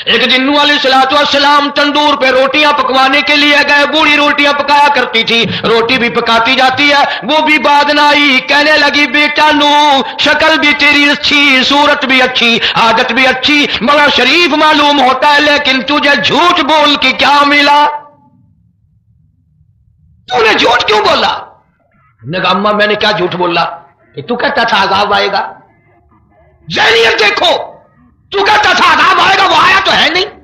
ایک دن نوح علیہ السلام تندور پہ روٹیاں پکوانے کے لیے گئے. بوڑھی روٹیاں پکایا کرتی تھی, روٹی بھی پکاتی جاتی ہے, وہ بھی بعد نہ آئی. کہنے لگی بیٹا نوح, شکل بھی تیری اچھی, صورت بھی اچھی, عادت بھی اچھی, بڑا شریف معلوم ہوتا ہے, لیکن تجھے جھوٹ بول کے کیا ملا؟ تو نے جھوٹ کیوں بولا؟ نے کہا اماں میں نے کیا جھوٹ بولا؟ کہ تو کہتا تھا عذاب آئے گا. ذہنیت دیکھو, تو کہتا تھا عذاب آئے گا, وہ آیا تو ہے نہیں.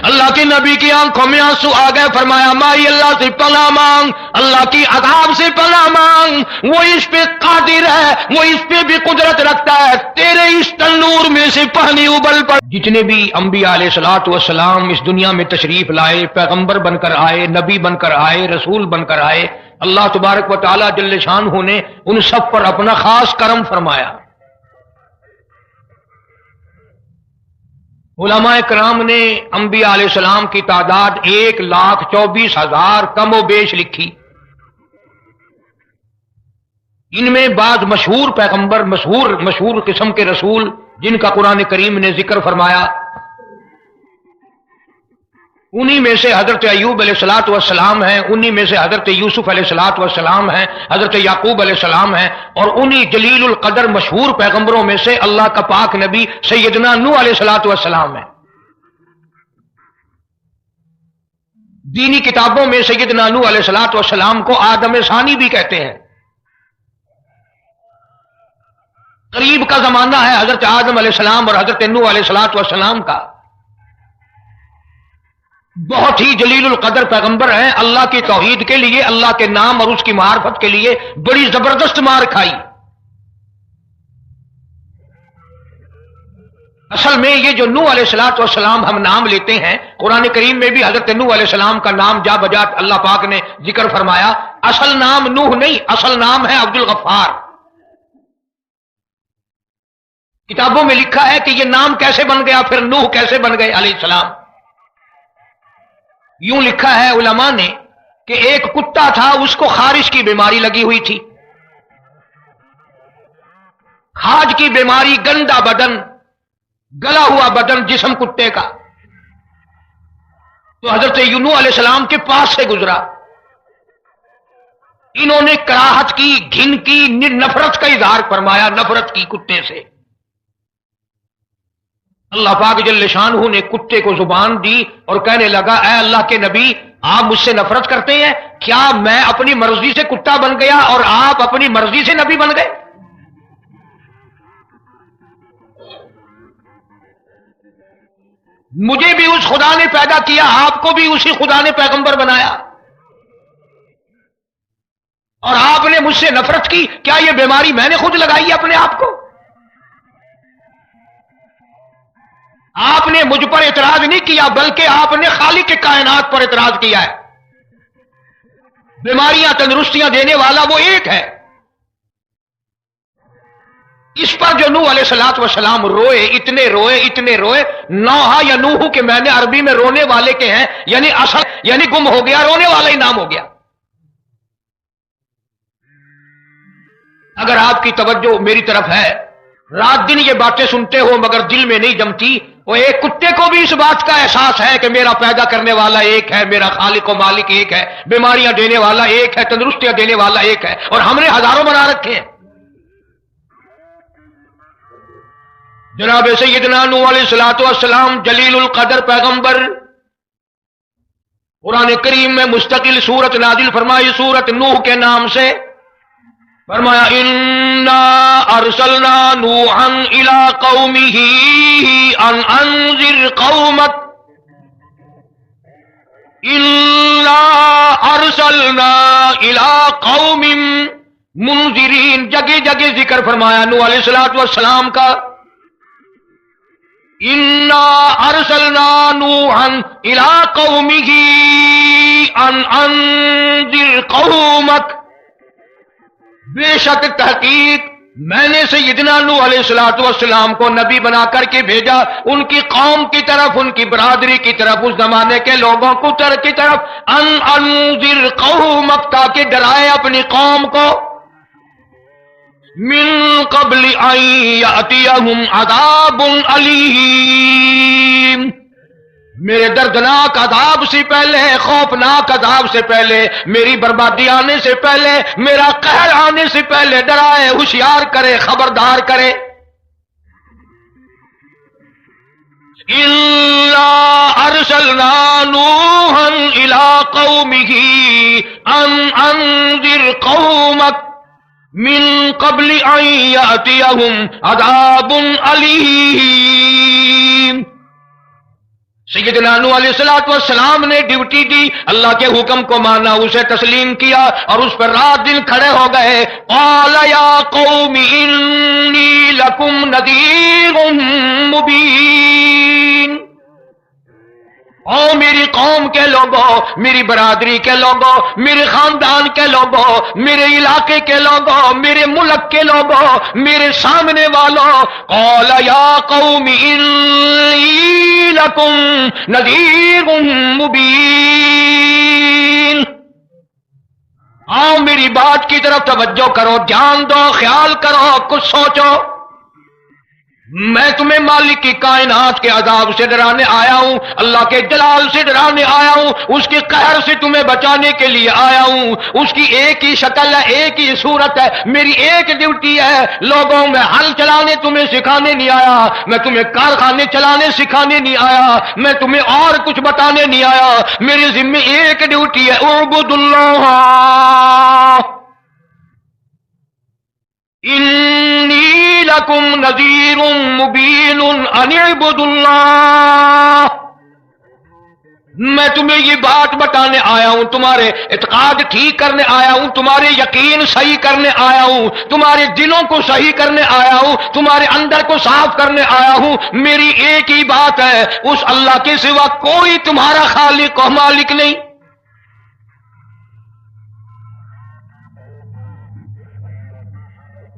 اللہ کے نبی کی آنکھوں میں آنسو آ گئے. فرمایا مائی اللہ سے پناہ مانگ, اللہ کی عذاب سے پناہ مانگ, وہ اس پہ قادر ہے, وہ اس پہ بھی قدرت رکھتا ہے. تیرے اس تنور میں سے پانی ابل پڑ. جتنے بھی انبیاء علیہ الصلوۃ والسلام اس دنیا میں تشریف لائے, پیغمبر بن کر آئے, نبی بن کر آئے, رسول بن کر آئے, اللہ تبارک و تعالی جل شانہ نے ان سب پر اپنا خاص کرم فرمایا. علماء کرام نے انبیاء علیہ السلام کی تعداد 1,24,000 کم و بیش لکھی. ان میں بعض مشہور پیغمبر, مشہور قسم کے رسول جن کا قرآن کریم نے ذکر فرمایا, انہی میں سے حضرت ایوب علیہ الصلوۃ والسلام ہیں, انہی میں سے حضرت یوسف علیہ الصلوۃ والسلام ہیں, حضرت یعقوب علیہ السلام ہیں, اور انہی جلیل القدر مشہور پیغمبروں میں سے اللہ کا پاک نبی سیدنا نوح علیہ الصلوۃ والسلام ہیں. دینی کتابوں میں سیدنا نوح علیہ الصلوۃ والسلام کو آدم ثانی بھی کہتے ہیں. قریب کا زمانہ ہے حضرت آدم علیہ السلام اور حضرت نوح علیہ الصلوۃ والسلام کا. بہت ہی جلیل القدر پیغمبر ہیں, اللہ کی توحید کے لیے, اللہ کے نام اور اس کی معرفت کے لیے بڑی زبردست مار کھائی. اصل میں یہ جو نوح علیہ الصلوۃ والسلام ہم نام لیتے ہیں, قرآن کریم میں بھی حضرت نوح علیہ السلام کا نام جا بجا اللہ پاک نے ذکر فرمایا. اصل نام نوح نہیں, اصل نام ہے عبد الغفار. کتابوں میں لکھا ہے کہ یہ نام کیسے بن گیا, پھر نوح کیسے بن گئے علیہ السلام. یوں لکھا ہے علماء نے کہ ایک کتا تھا, اس کو خارش کی بیماری لگی ہوئی تھی. خاج کی بیماری, گندا بدن, گلا ہوا بدن جسم کتے کا. تو حضرت نوح علیہ السلام کے پاس سے گزرا, انہوں نے کراہت کی, گھن کی, نفرت کا اظہار فرمایا, نفرت کی کتے سے. اللہ پاک جل شانہ نے کتے کو زبان دی اور کہنے لگا اے اللہ کے نبی, آپ مجھ سے نفرت کرتے ہیں کیا؟ میں اپنی مرضی سے کتا بن گیا اور آپ اپنی مرضی سے نبی بن گئے؟ مجھے بھی اس خدا نے پیدا کیا, آپ کو بھی اسی خدا نے پیغمبر بنایا, اور آپ نے مجھ سے نفرت کی. کیا یہ بیماری میں نے خود لگائی ہے اپنے آپ کو؟ آپ نے مجھ پر اعتراض نہیں کیا, بلکہ آپ نے خالق کے کائنات پر اعتراض کیا ہے. بیماریاں تندرستیاں دینے والا وہ ایک ہے. اس پر جو نوح علیہ الصلوۃ والسلام روئے, اتنے روئے, نوحا یا نوح کے میں نے عربی میں رونے والے کے ہیں, یعنی اصل یعنی گم ہو گیا, رونے والا ہی نام ہو گیا. اگر آپ کی توجہ میری طرف ہے, رات دن یہ باتیں سنتے ہو مگر دل میں نہیں جمتی, وہ ایک کتے کو بھی اس بات کا احساس ہے کہ میرا پیدا کرنے والا ایک ہے, میرا خالق و مالک ایک ہے, بیماریاں دینے والا ایک ہے, تندرستیاں دینے والا ایک ہے, اور ہم نے ہزاروں بنا رکھے ہیں. جناب سیدنا نوح علیہ الصلوۃ والسلام جلیل القدر پیغمبر, قرآن کریم میں مستقل سورت نازل فرمائی, سورت نوح کے نام سے. فرمایا انا ارسلنا نوحا الى قومه ان انذر قومك انا ارسلنا الى قوم منذرین. جگہ جگہ ذکر فرمایا نوح علیہ الصلوۃ والسلام کا. انا ارسلنا نوحا الى قومه ان انذر قومك, بے شک تحقیق میں نے سیدنا نوح علیہ الصلوۃ والسلام کو نبی بنا کر کے بھیجا ان کی قوم کی طرف, ان کی برادری کی طرف, اس زمانے کے لوگوں کو کی طرف. ان انذر قومک, تاکہ ڈرائے اپنی قوم کو. من قبل ان یاتیہم عذاب علیم, میرے دردناک عذاب سے پہلے، خوفناک عذاب سے پہلے، میری بربادی آنے سے پہلے، میرا قہر آنے سے پہلے ڈرائے، ہوشیار کرے، خبردار کرے۔ إِنَّا أَرْسَلْنَا نُوحًا إِلَىٰ قَوْمِهِ أَنْ أَنذِرْ قَوْمَكَ مِن قَبْلِ أَن يَأْتِيَهُمْ عَذَابٌ أَلِيمٌ۔ سیدنا نوح علیہ السلام نے ڈیوٹی دی، اللہ کے حکم کو مانا، اسے تسلیم کیا اور اس پر رات دن کھڑے ہو گئے۔ قال یا قوم انی لکم نذیر مبین۔ او میری قوم کے لوگوں، میری برادری کے لوگوں، میرے خاندان کے لوگوں، میرے علاقے کے لوگوں، میرے ملک کے لوگوں، میرے سامنے والوں، قال یا قوم انی لکم نذیر مبین۔ آؤ میری بات کی طرف توجہ کرو، دھیان دو، خیال کرو، کچھ سوچو۔ میں تمہیں مالک کی کائنات کے عذاب سے ڈرانے آیا ہوں، اللہ کے جلال سے ڈرانے آیا ہوں، اس کے قہر سے تمہیں بچانے کے لیے آیا ہوں۔ اس کی ایک ہی شکل ہے، ایک ہی صورت ہے، میری ایک ڈیوٹی ہے۔ لوگوں میں ہل چلانے تمہیں سکھانے نہیں آیا، میں تمہیں کارخانے چلانے سکھانے نہیں آیا، میں تمہیں اور کچھ بتانے نہیں آیا۔ میرے ذمہ ایک ڈیوٹی ہے، اعبدوا اللہ انی لکم نذیر مبین ان اعبدوا اللہ۔ میں تمہیں یہ بات بتانے آیا ہوں، تمہارے اعتقاد ٹھیک کرنے آیا ہوں، تمہارے یقین صحیح کرنے آیا ہوں، تمہارے دلوں کو صحیح کرنے آیا ہوں، تمہارے اندر کو صاف کرنے آیا ہوں۔ میری ایک ہی بات ہے، اس اللہ کے سوا کوئی تمہارا خالق و مالک نہیں۔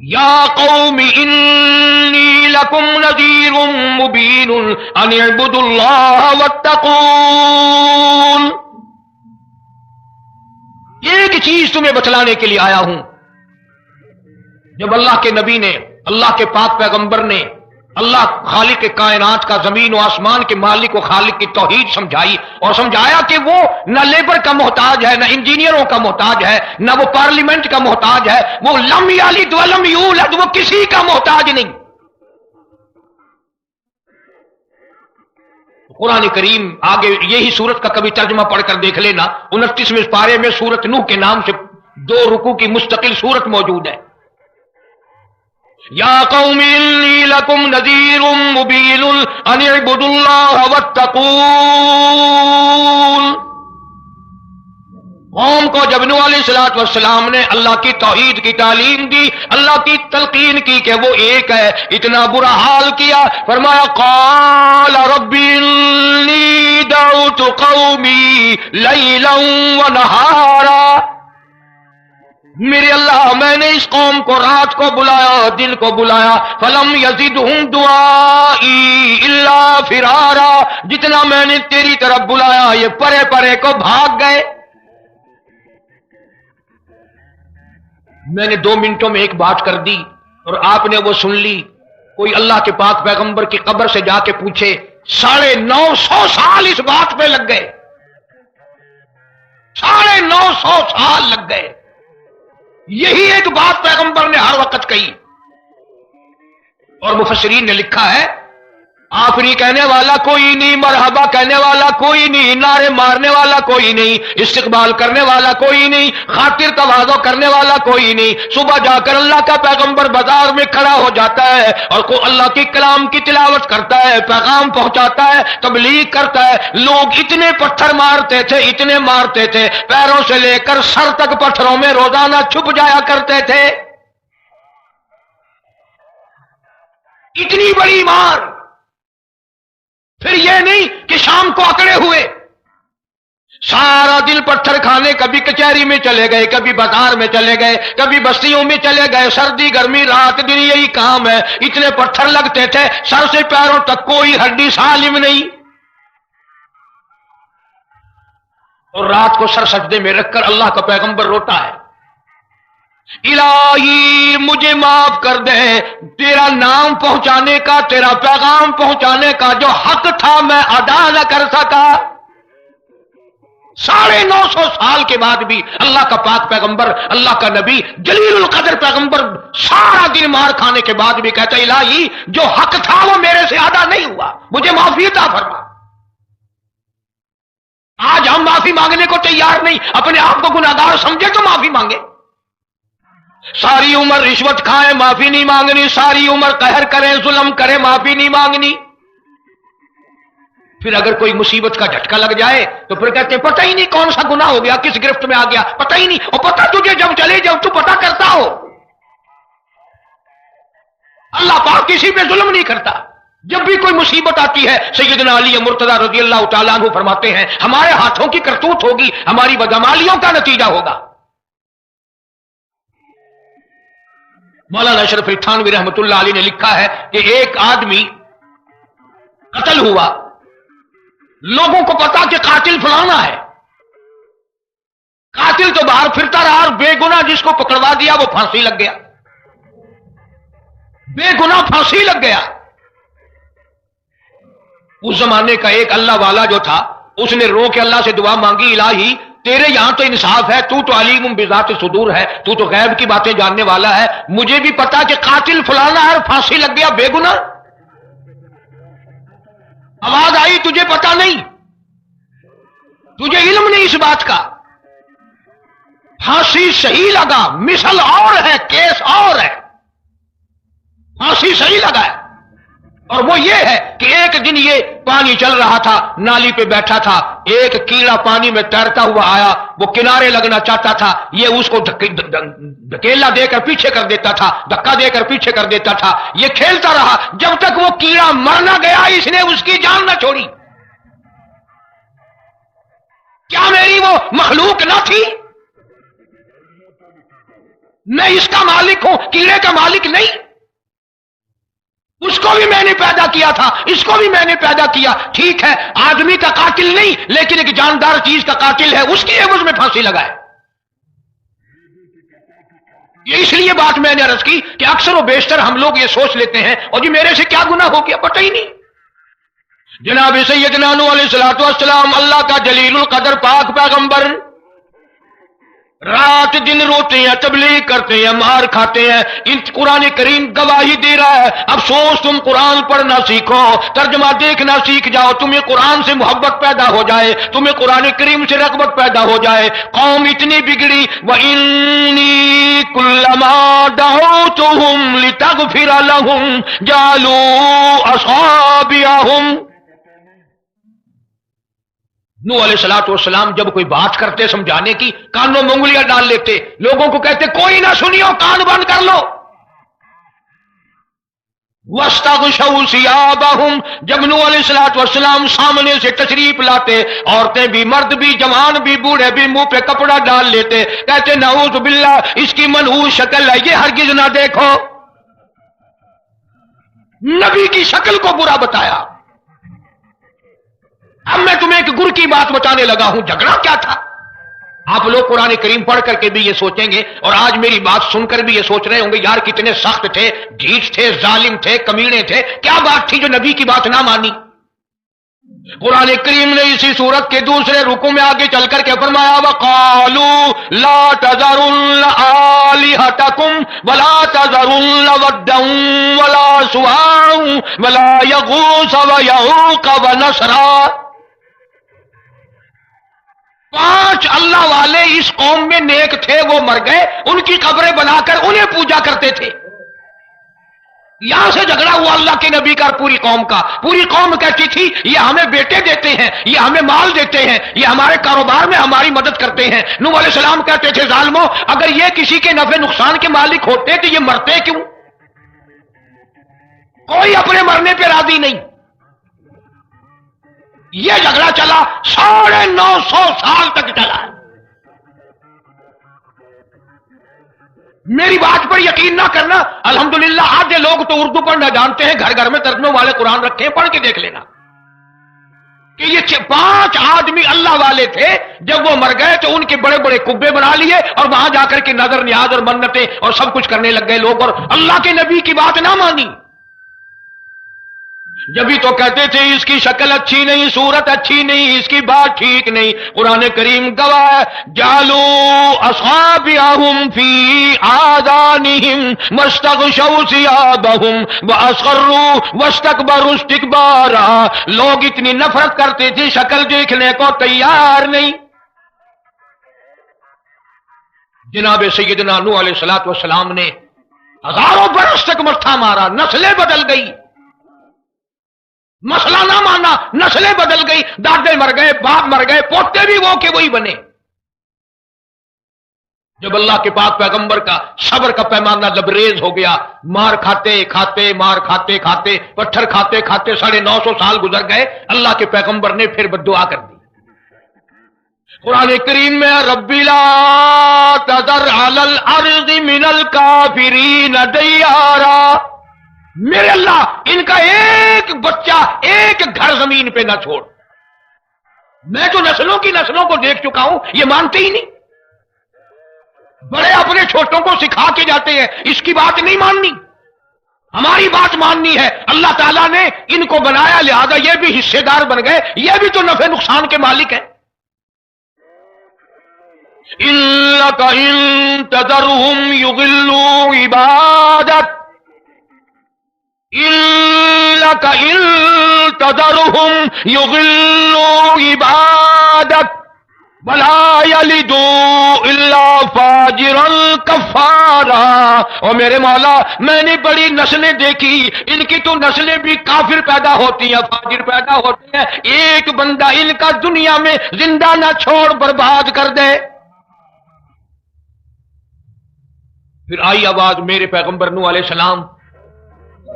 یا قوم انی لکم نذیر مبین ان اعبدوا اللہ واتقون۔ ایک چیز تمہیں بتلانے کے لیے آیا ہوں۔ جب اللہ کے نبی نے، اللہ کے پاک پیغمبر نے اللہ خالق کائنات کا، زمین و آسمان کے مالک و خالق کی توحید سمجھائی اور سمجھایا کہ وہ نہ لیبر کا محتاج ہے، نہ انجینئروں کا محتاج ہے، نہ وہ پارلیمنٹ کا محتاج ہے، وہ لم یلد ولم یولد، وہ کسی کا محتاج نہیں۔ قرآن کریم آگے یہی سورت کا کبھی ترجمہ پڑھ کر دیکھ لینا، 29ویں پارے میں سورت نوح کے نام سے 2 رکوع کی مستقل سورت موجود ہے۔ یا قوم انی لکم نذیر مبین ان اعبدوا اللہ واتقون۔ قوم کو جب نوح علیہ السلام نے اللہ کی توحید کی تعلیم دی، اللہ کی تلقین کی کہ وہ ایک ہے، اتنا برا حال کیا، فرمایا قال رب انی دعوت قومی لیلا ونہارا۔ میرے اللہ، میں نے اس قوم کو رات کو بلایا، دن کو بلایا، فلم یزدہم دعائی الا فرارا، جتنا میں نے تیری طرف بلایا یہ پرے پرے کو بھاگ گئے۔ میں نے 2 منٹوں میں ایک بات کر دی اور آپ نے وہ سن لی۔ کوئی اللہ کے پاک پیغمبر کی قبر سے جا کے پوچھے، 950 سال اس بات پہ لگ گئے، 950 سال لگ گئے۔ یہی ایک بات پیغمبر نے ہر وقت کہی، اور مفسرین نے لکھا ہے آفری کہنے والا کوئی نہیں، مرحبا کہنے والا کوئی نہیں، نعرے مارنے والا کوئی نہیں، استقبال کرنے والا کوئی نہیں، خاطر تواضع کرنے والا کوئی نہیں۔ صبح جا کر اللہ کا پیغمبر بازار میں کھڑا ہو جاتا ہے اور اللہ کے کلام کی تلاوت کرتا ہے، پیغام پہنچاتا ہے، تبلیغ کرتا ہے۔ لوگ اتنے پتھر مارتے تھے، اتنے مارتے تھے، پیروں سے لے کر سر تک پتھروں میں روزانہ چھپ جایا کرتے تھے۔ اتنی بڑی مار، پھر یہ نہیں کہ شام کو اکڑے ہوئے، سارا دن پتھر کھانے، کبھی کچہری میں چلے گئے، کبھی بازار میں چلے گئے، کبھی بستیوں میں چلے گئے، سردی گرمی رات دن یہی کام ہے، اتنے پتھر لگتے تھے، سر سے پیروں تک کوئی ہڈی سالم نہیں۔ اور رات کو سر سجدے میں رکھ کر اللہ کا پیغمبر روتا ہے، الہی مجھے معاف کر دے، تیرا نام پہنچانے کا، تیرا پیغام پہنچانے کا جو حق تھا میں ادا نہ کر سکا۔ 950 سال کے بعد بھی اللہ کا پاک پیغمبر، اللہ کا نبی، جلیل القدر پیغمبر سارا دن مار کھانے کے بعد بھی کہتا الہی جو حق تھا وہ میرے سے ادا نہیں ہوا، مجھے معافی عطا فرما۔ آج ہم معافی مانگنے کو تیار نہیں، اپنے آپ کو گناہگار سمجھے تو معافی مانگے۔ ساری عمر رشوت کھائیں معافی نہیں مانگنی، ساری عمر قہر کریں ظلم کریں معافی نہیں مانگنی، پھر اگر کوئی مصیبت کا جھٹکا لگ جائے تو پھر کہتے ہیں پتہ ہی نہیں کون سا گناہ ہو گیا، کس گرفت میں آ گیا پتہ ہی نہیں، اور پتہ تجھے جب چلے جب تو پتہ کرتا ہو۔ اللہ پاک کسی پہ ظلم نہیں کرتا۔ جب بھی کوئی مصیبت آتی ہے سیدنا علی مرتضی رضی اللہ تعالیٰ عنہ فرماتے ہیں ہمارے ہاتھوں کی کرتوت ہوگی، ہماری بدعمالیوں کا نتیجہ ہوگا۔ مولانا اشرف علی تھانوی رحمۃ اللہ علیہ نے لکھا ہے کہ ایک آدمی قتل ہوا، لوگوں کو پتا کہ قاتل فلانا ہے، قاتل تو باہر پھرتا رہا اور بے گناہ جس کو پکڑوا دیا وہ پھانسی لگ گیا، بے گناہ پھانسی لگ گیا۔ اس زمانے کا ایک اللہ والا جو تھا اس نے رو کے اللہ سے دعا مانگی الہی تیرے یہاں تو انصاف ہے، تو علیم بذات صدور ہے، تو غیب کی باتیں جاننے والا ہے، مجھے بھی پتا کہ قاتل فلانا ہے اور پھانسی لگ گیا بے گناہ۔ آواز آئی تجھے پتا نہیں، تجھے علم نہیں اس بات کا، پھانسی صحیح لگا، مثل اور ہے کیس اور ہے، پھانسی صحیح لگا ہے۔ اور وہ یہ ہے کہ ایک دن یہ پانی چل رہا تھا، نالی پہ بیٹھا تھا، ایک کیڑا پانی میں تیرتا ہوا آیا، وہ کنارے لگنا چاہتا تھا، یہ اس کو دھکیلا دے کر پیچھے کر دیتا تھا، دھکا دے کر پیچھے کر دیتا تھا، یہ کھیلتا رہا جب تک وہ کیڑا مر نہ گیا، اس نے اس کی جان نہ چھوڑی۔ کیا میری وہ مخلوق نہ تھی؟ میں اس کا مالک ہوں، کیڑے کا مالک نہیں؟ اس کو بھی میں نے پیدا کیا تھا، اس کو بھی میں نے پیدا کیا، ٹھیک ہے آدمی کا قاتل نہیں لیکن ایک جاندار چیز کا قاتل ہے، اس کی عوض میں پھانسی لگائے۔ یہ اس لیے بات میں نے عرض کی کہ اکثر و بیشتر ہم لوگ یہ سوچ لیتے ہیں اور جی میرے سے کیا گناہ ہو گیا پتہ ہی نہیں۔ جناب سیدنا نوح علیہ الصلوۃ والسلام اللہ کا جلیل القدر پاک پیغمبر رات دن روتے ہیں، تبلیغ کرتے ہیں، مار کھاتے ہیں، ان قرآن کریم گواہی دے رہا ہے۔ افسوس تم قرآن پڑھنا سیکھو، ترجمہ دیکھنا سیکھ جاؤ، تمہیں قرآن سے محبت پیدا ہو جائے، تمہیں قرآن کریم سے رغبت پیدا ہو جائے۔ قوم اتنی بگڑی وَإِنِّي كُلَّمَا دَعَوْتُهُمْ لِتَغْفِرَ لَهُمْ جَعَلُوا أَصَابِعَهُمْ۔ نوح علیہ الصلوۃ والسلام جب کوئی بات کرتے سمجھانے کی کانوں میں انگلیاں ڈال لیتے، لوگوں کو کہتے کوئی نہ سنیو، کان بند کر لو۔ وَاسْتَغْشَوْا ثِيَابَهُمْ، جب نوح علیہ الصلوۃ والسلام سامنے سے تشریف لاتے، عورتیں بھی مرد بھی جوان بھی بوڑھے بھی منہ پہ کپڑا ڈال لیتے، کہتے نعوذ باللہ اس کی منحوس شکل ہے، یہ ہرگز نہ دیکھو۔ نبی کی شکل کو برا بتایا۔ اب میں تمہیں ایک گر کی بات بتانے لگا ہوں، جھگڑا کیا تھا؟ آپ لوگ قرآن کریم پڑھ کر کے بھی یہ سوچیں گے اور آج میری بات سن کر بھی یہ سوچ رہے ہوں گے یار کتنے سخت تھے، ڈھیٹ تھے، ظالم تھے، کمینے تھے، کیا بات تھی جو نبی کی بات نہ مانی؟ قرآن کریم نے اسی سورت کے دوسرے رکوع میں آگے چل کر کے فرمایا وَقَالُوا لَا تَذَرُنَّ آلِهَتَكُمْ وَلَا تَذَرُنَّ وَدًّا وَلَا سُوَاعًا وَلَا يَغُوثَ وَيَعُوقَ وَنَسْرًا۔ 5 اللہ والے اس قوم میں نیک تھے، وہ مر گئے، ان کی قبریں بنا کر انہیں پوجا کرتے تھے۔ یہاں سے جھگڑا ہوا اللہ کے نبی کا پوری قوم کا۔ پوری قوم کہتی تھی یہ ہمیں بیٹے دیتے ہیں، یہ ہمیں مال دیتے ہیں، یہ ہمارے کاروبار میں ہماری مدد کرتے ہیں۔ نوح علیہ السلام کہتے تھے ظالموں اگر یہ کسی کے نفع نقصان کے مالک ہوتے تو یہ مرتے کیوں؟ کوئی اپنے مرنے پہ راضی نہیں۔ یہ جھگڑا چلا 950 سال تک چلا۔ میری بات پر یقین نہ کرنا، الحمدللہ آدھے لوگ تو اردو پڑھنا جانتے ہیں، گھر گھر میں ترجمے والے قرآن رکھے ہیں، پڑھ کے دیکھ لینا کہ یہ 5 آدمی اللہ والے تھے، جب وہ مر گئے تو ان کے بڑے بڑے کبے بنا لیے اور وہاں جا کر کے نظر نیاز اور منتیں اور سب کچھ کرنے لگ گئے لوگ، اور اللہ کے نبی کی بات نہ مانی۔ جبھی تو کہتے تھے اس کی شکل اچھی نہیں، صورت اچھی نہیں، اس کی بات ٹھیک نہیں۔ قرآن کریم گواہ ہے، جعلوا اصابعهم فی آذانہم واستغشوا ثیابہم واصروا واستکبروا استکبارا۔ لوگ اتنی نفرت کرتے تھے، شکل دیکھنے کو تیار نہیں۔ جناب سیدنا نوح علیہ السلام نے ہزاروں برس تک مٹھا مارا، نسلیں بدل گئی، مسئلہ نہ مانا، نسلیں بدل گئی، دادے مر گئے، باپ مر گئے، پوتے بھی وہ کے وہی بنے۔ جب اللہ کے پاک پیغمبر کا صبر کا پیمانہ لبریز ہو گیا، مار کھاتے کھاتے، مار کھاتے کھاتے، پتھر کھاتے کھاتے 950 سال گزر گئے، اللہ کے پیغمبر نے پھر بددعا کر دی۔ قرآن کریم میں رب لا تذر علی الارض من الکافرین دیارا، میرے اللہ ان کا ایک بچہ، ایک گھر زمین پہ نہ چھوڑ۔ میں تو نسلوں کی نسلوں کو دیکھ چکا ہوں، یہ مانتے ہی نہیں، بڑے اپنے چھوٹوں کو سکھا کے جاتے ہیں اس کی بات نہیں ماننی، ہماری بات ماننی ہے۔ اللہ تعالیٰ نے ان کو بنایا، لہذا یہ بھی حصے دار بن گئے، یہ بھی تو نفع نقصان کے مالک ہیں۔ إِنَّكَ إِن تَذَرْهُمْ يُضِلُّوا عِبَادَكَ إِنَّكَ إِن تَذَرْهُمْ يُضِلُّوا عِبَادَكَ وَلَا يَلِدُوا إِلَّا فَاجِرًا كَفَّارًا۔ اور میرے مولا، میں نے بڑی نسلیں دیکھی، ان کی تو نسلیں بھی کافر پیدا ہوتی ہیں، فاجر پیدا ہوتے ہیں، ایک بندہ ان کا دنیا میں زندہ نہ چھوڑ برباد کر دے۔ پھر آئی آواز میرے پیغمبر نوح علیہ السلام،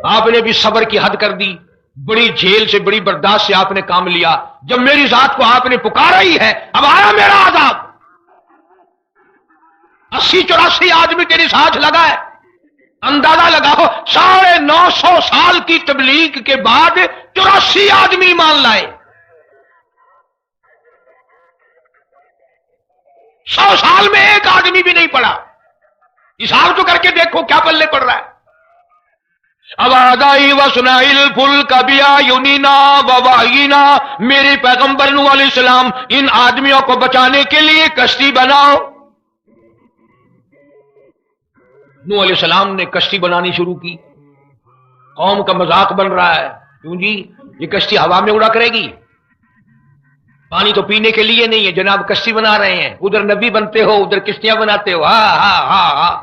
آپ نے بھی صبر کی حد کر دی، بڑی جھیل سے، بڑی برداشت سے آپ نے کام لیا۔ جب میری ذات کو آپ نے پکارا ہی ہے، اب آیا میرا عذاب۔ 80-84 آدمی تیری ساتھ لگا ہے، اندازہ لگاؤ 950 سال کی تبلیغ کے بعد 84 آدمی مان لائے۔ 100 سال میں ایک آدمی بھی نہیں پڑا۔ حساب تو کر کے دیکھو کیا پلے پڑ رہا ہے۔ اوادائی وسنائل الفلک بأعیننا ووحینا، میرے پیغمبر نوح علیہ السلام ان آدمیوں کو بچانے کے لیے کشتی بناؤ۔ نوح علیہ السلام نے کشتی بنانی شروع کی، قوم کا مذاق بن رہا ہے، کیوں جی یہ کشتی ہوا میں اڑا کرے گی، پانی تو پینے کے لیے نہیں ہے، جناب کشتی بنا رہے ہیں، ادھر نبی بنتے ہو ادھر کشتیاں بناتے ہو، ہاں ہاں ہاں ہاں۔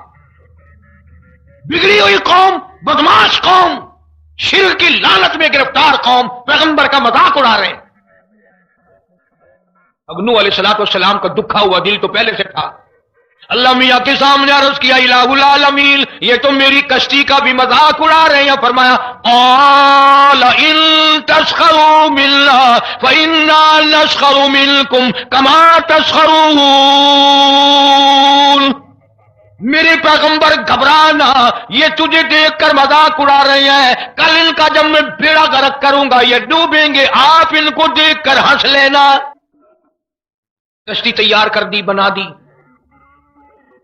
بگڑی ہوئی قوم، بدماش قوم، شرک کی لعنت میں گرفتار قوم پیغمبر کا مذاق اڑا رہے ہیں۔ اب نوح علیہ السلام کا دکھا ہوا دل تو پہلے سے تھا، اللہ میاں کے سامنے عرض کیا الہ العالمین، یہ تو میری کشتی کا بھی مذاق اڑا رہے ہیں۔ فرمایا قال ان تسخروا منا فإنا نسخر منکم کما تسخرون۔ میرے پیغمبر گھبرانا، یہ تجھے دیکھ کر مذاق اڑا رہے ہیں، کل ان کا جب میں بیڑا غرق کروں گا یہ ڈوبیں گے، آپ ان کو دیکھ کر ہنس لینا۔ کشتی تیار کر دی، بنا دی،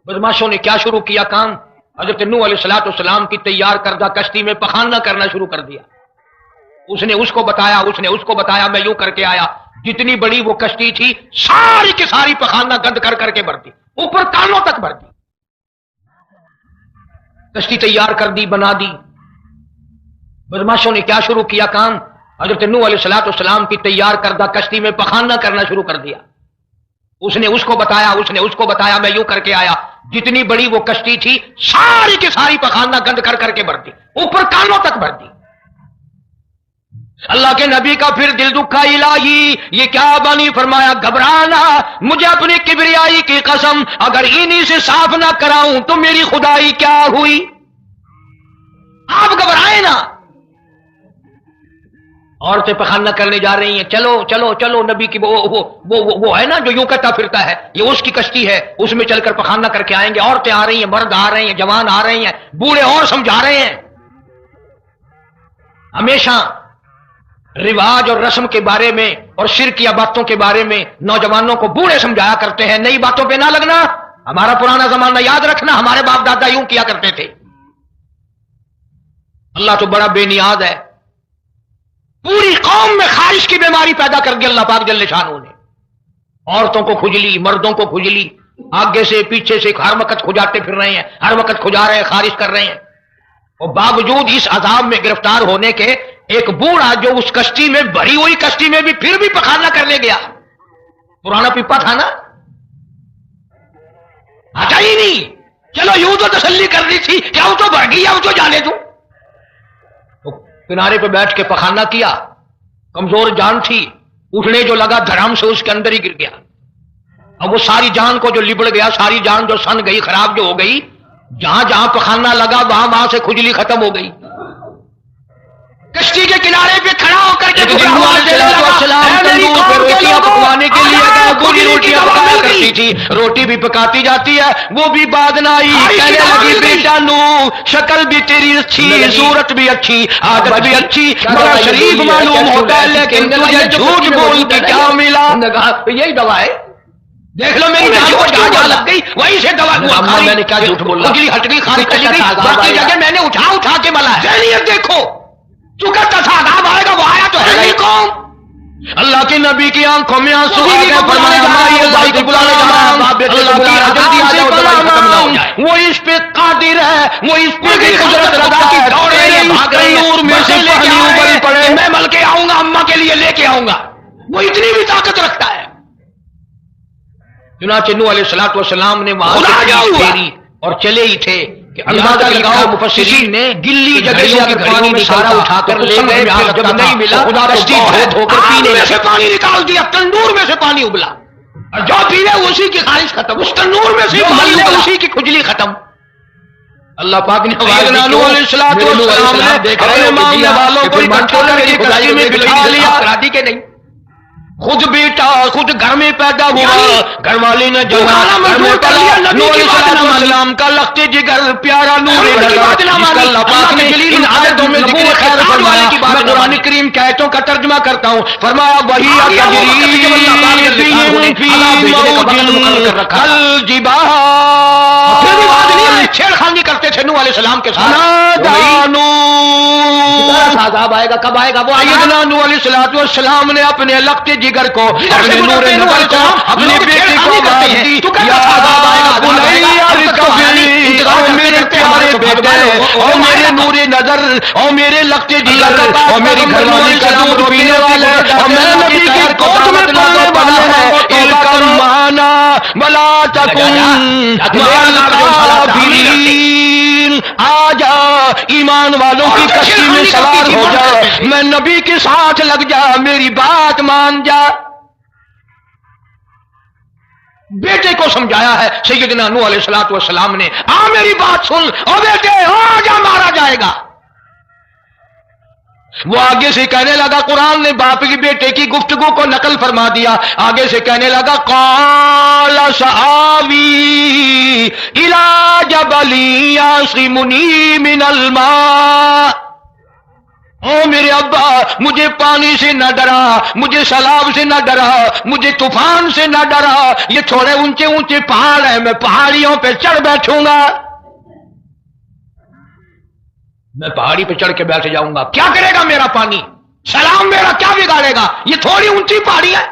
بدماشوں نے کیا شروع کیا کام، حضرت نوح علیہ السلام کی تیار کردہ کشتی میں پخانہ کرنا شروع کر دیا۔ اس نے اس کو بتایا، اس نے اس کو بتایا، میں یوں کر کے آیا، جتنی بڑی وہ کشتی تھی ساری کی ساری پخانہ گند کر کے بھر دی، اوپر کانوں تک بھر دی۔ کشتی تیار کر دی، بنا دی، بدماشوں نے کیا شروع کیا کام، حضرت نوح علیہ السلام کی تیار کردہ کشتی میں پخانہ کرنا شروع کر دیا۔ اس نے اس کو بتایا، اس نے اس کو بتایا، میں یوں کر کے آیا، جتنی بڑی وہ کشتی تھی ساری کی ساری پخانہ گند کر کے بھر دی، اوپر کانوں تک بھر دی۔ اللہ کے نبی کا پھر دل دکھا، الہی یہ کیا بنی؟ فرمایا گھبرانا، مجھے اپنی کبریائی کی قسم اگر انہی سے صاف نہ کراؤں تو میری خدائی کیا ہوئی؟ آپ گھبرائیں نا، عورتیں پخانہ کرنے جا رہی ہیں، چلو چلو چلو، نبی کی وہ ہے نا جو یوں کہتا پھرتا ہے، یہ اس کی کشتی ہے، اس میں چل کر پخانہ کر کے آئیں گے۔ عورتیں آ رہی ہیں، مرد آ رہے ہیں، جوان آ رہے ہیں، بوڑھے اور سمجھا رہے ہیں۔ ہمیشہ رواج اور رسم کے بارے میں اور شرکیہ باتوں کے بارے میں نوجوانوں کو بوڑھے سمجھایا کرتے ہیں. نئی باتوں پہ نہ لگنا، ہمارا پرانا زمانہ یاد رکھنا، ہمارے باپ دادا یوں کیا کرتے تھے. اللہ تو بڑا بے نیاز ہے. پوری قوم میں خارش کی بیماری پیدا کر دی اللہ پاک جل شانہ نے. عورتوں کو کھجلی، مردوں کو کھجلی، آگے سے پیچھے سے ہر وقت کھجاتے پھر رہے ہیں، ہر وقت کھجا رہے ہیں، خارش کر رہے ہیں. اور باوجود اس عذاب میں گرفتار ہونے کے ایک بوڑھا جو اس کشتی میں، بھری ہوئی کشتی میں بھی پھر بھی پخانہ کرنے گیا. پرانا پیپا تھا نا، ہٹا ہی نہیں. چلو یوں تو تسلی کرنی تھی کہ اب تو بڑھ گئی، اب تو جانے دوں. تو کنارے پہ بیٹھ کے پخانہ کیا. کمزور جان تھی، اٹھنے جو لگا دھڑام سے اس کے اندر ہی گر گیا. اب وہ ساری جان کو جو لبڑ گیا، ساری جان جو سن گئی، خراب جو ہو گئی، جہاں جہاں پخانہ لگا وہاں سے کھجلی ختم ہو گئی. کشتی کے کنارے پہ کھڑا ہو کر کے روٹیاں پکوانے کے لیے پوری روٹیاں پکایا کرتی تھی. روٹی بھی پکاتی جاتی ہے، وہ بھی بات نہ آئی. کہنے لگی بیٹا نو، شکل بھی تیری اچھی، صورت بھی اچھی، عادت بھی اچھی، بڑا شریف معلوم ہوتا ہے، لیکن تجھے جھوٹ بول کے کیا ملا؟ یہی دوا ہے، دیکھ لو میری جان کو جہاں لگ گئی وہیں سے دوا. میں نے کیا جھوٹ بولا؟ ہٹ گئی، خارج چلی گئی، باقی جگہ میں نے اٹھا کے ملا ہے. ذہنیت دیکھو، تو کہتا تھا عذاب آئے گا، وہ آیا تو ہے نہیں. قوم اللہ کے نبی کی آنکھوں میں آنسو آ گئے. فرمایا بھائی کو بلانے جا رہا ہے، اللہ کی عذاب سے بلانا، وہ اس پہ قادر ہے، وہ اس پہ بھی قدرت رکھتا ہے. دوڑے بھاگ رہے نور میں سے لے کے اوپر پڑے، میں مل کے آؤں گا، اماں کے لیے لے کے آؤں گا. وہ اتنی بھی طاقت رکھتا ہے. چنانچہ نوح علیہ السلام نے وہاں پھیری اور چلے ہی تھے کہ اندازہ لگاؤ مفسرین نے گلی جگہوں کی گھڑیوں میں سارا اٹھا کر لے گئے. جب نہیں ملا کشتی دھو کر پینے میں سے پانی نکال دیا، تندور میں سے پانی ابلا، اور جو پینے اسی کی خارش ختم، اس تندور میں سے اسی کی کھجلی ختم. اللہ پاک نے نوح علیہ السلام نے اپنے ماننے والوں کو اکٹھا کر کے کشتی میں بٹھا لیا. شادی کے نہیں، خود بیٹا، خود گھر میں پیدا ہوا، گھر والے نے جو السلام کا لخت جگر پیارا نور اللہ پاک نے ان آیتوں میں ذکر خیر فرمایا. میں قرآن کریم کے آیتوں کا ترجمہ کرتا ہوں. فرمایا وہی چھیڑخانی کرتے تھے نوح علیہ السلام کے ساتھ. عذاب آئے گا، کب آئے گا؟ وہ سیدنا نوح علیہ السلام نے اپنے لخت جگر کو، اپنے نور نظر کو، اپنے بیٹے کو آواز دی، یا میرے پیارے بیٹے، اور میرے نور نظر، اور میرے لخت جگر، اور میری گھر والی کا دودھ پینے والے، اور میں نبی کی کوٹ میں پڑھنے والے ہیں. الکم مانا بلا تکن الکافرین، آ جا ایمان والوں کی کشتی میں سوار ہو جا، میں نبی کے ساتھ لگ جا، میری بات مان جا. بیٹے کو سمجھایا ہے سیدنا نوح علیہ السلام نے، میری بات سن، او بیٹے آ جا، مارا جائے گا. وہ آگے سے کہنے لگا، قرآن نے باپ کی بیٹے کی گفتگو کو نقل فرما دیا. آگے سے کہنے لگا قال سآوی الی جبل یعصمنی من الماء. او میرے ابا، مجھے پانی سے نہ ڈرا، مجھے سیلاب سے نہ ڈرا، مجھے طوفان سے نہ ڈرا. یہ تھوڑے اونچے اونچے پہاڑ ہیں، میں پہاڑیوں پہ چڑھ بیٹھوں گا، میں پہاڑی پہ چڑھ کے بیٹھ جاؤں گا. کیا کرے گا میرا پانی؟ سلام میرا کیا بگاڑے گا؟ یہ تھوڑی اونچی پہاڑی ہے.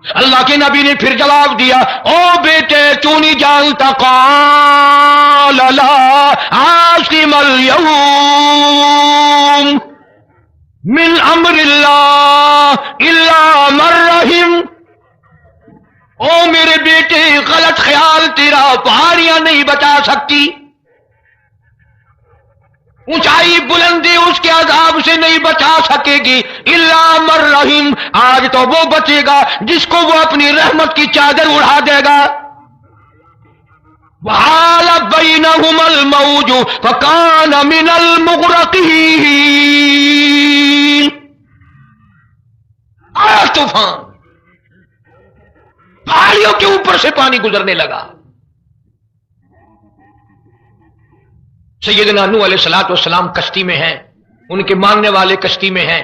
اللہ کے نبی نے پھر جواب دیا، او بیٹے تو نہیں جانتا، قال لا عاصم اليوم من امر اللہ الا من رحم. او میرے بیٹے غلط خیال تیرا، پہاڑیاں نہیں بچا سکتی، اونچائی بلندی اس کے عذاب سے نہیں بچا سکے گی. الا من رحم، آج تو وہ بچے گا جس کو وہ اپنی رحمت کی چادر اڑا دے گا. وحال بینہم الموج فکان من المغرقین. آیا طوفان، پہاڑیوں کے اوپر سے پانی گزرنے لگا. سیدنا نوح علیہ السلام کشتی میں ہیں، ان کے ماننے والے کشتی میں ہیں.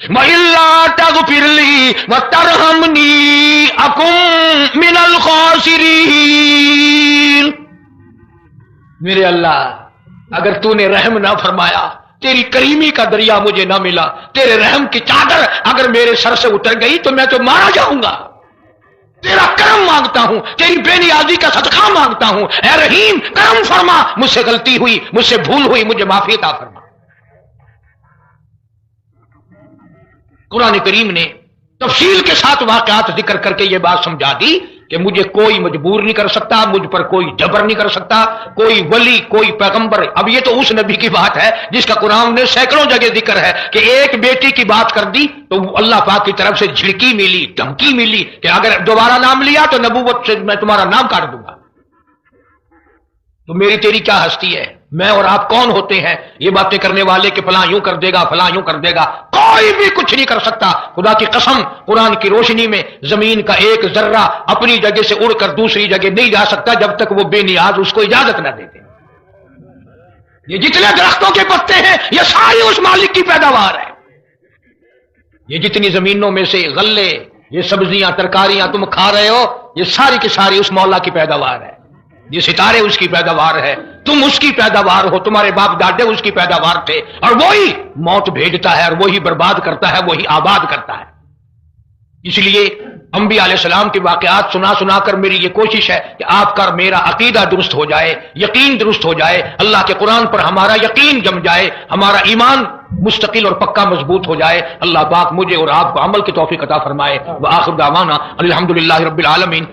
وَإِلَّا تَغْفِرْ لِي وَتَرْحَمْنِي أَكُن مِّنَ الْخَاسِرِينَ۔ میرے اللہ، اگر تو نے رحم نہ فرمایا، تیری کریمی کا دریا مجھے نہ ملا، تیرے رحم کی چادر اگر میرے سر سے اتر گئی تو میں تو مارا جاؤں گا۔ تیرا کرم مانگتا ہوں، تیری بے نیازی کا صدقہ مانگتا ہوں، اے رحیم کرم فرما، مجھ سے غلطی ہوئی، مجھ سے بھول ہوئی، مجھے معافی عطا فرما۔ قرآن کریم نے تفصیل کے ساتھ واقعات ذکر کر کے یہ بات سمجھا دی کہ مجھے کوئی مجبور نہیں کر سکتا، مجھ پر کوئی جبر نہیں کر سکتا، کوئی ولی، کوئی پیغمبر۔ اب یہ تو اس نبی کی بات ہے جس کا قرآن نے سینکڑوں جگہ ذکر ہے کہ ایک بیٹی کی بات کر دی تو اللہ پاک کی طرف سے جھڑکی ملی، دھمکی ملی کہ اگر دوبارہ نام لیا تو نبوت سے میں تمہارا نام کاٹ دوں گا۔ تو میری تیری کیا ہستی ہے؟ میں اور آپ کون ہوتے ہیں یہ باتیں کرنے والے کہ فلاں یوں کر دے گا، فلاں یوں کر دے گا؟ کوئی بھی کچھ نہیں کر سکتا۔ خدا کی قسم، قرآن کی روشنی میں زمین کا ایک ذرہ اپنی جگہ سے اڑ کر دوسری جگہ نہیں جا سکتا جب تک وہ بے نیاز اس کو اجازت نہ دیتے۔ یہ جتنے درختوں کے پتے ہیں یہ ساری اس مالک کی پیداوار ہے۔ یہ جتنی زمینوں میں سے غلے، یہ سبزیاں، ترکاریاں تم کھا رہے ہو، یہ ساری کی ساری اس مولا کی پیداوار ہے۔ یہ ستارے اس کی پیداوار ہے، تم اس کی پیداوار ہو، تمہارے باپ دادے اس کی پیداوار تھے، اور وہی موت بھیجتا ہے اور وہی برباد کرتا ہے، وہی آباد کرتا ہے۔ اس لیے انبیاء علیہ السلام کے واقعات سنا سنا کر میری یہ کوشش ہے کہ آپ کا میرا عقیدہ درست ہو جائے، یقین درست ہو جائے، اللہ کے قرآن پر ہمارا یقین جم جائے، ہمارا ایمان مستقل اور پکا مضبوط ہو جائے۔ اللہ پاک مجھے اور آپ کو عمل کی توفیق عطا فرمائے۔ وآخر دعوانا الحمدللہ رب العالمین۔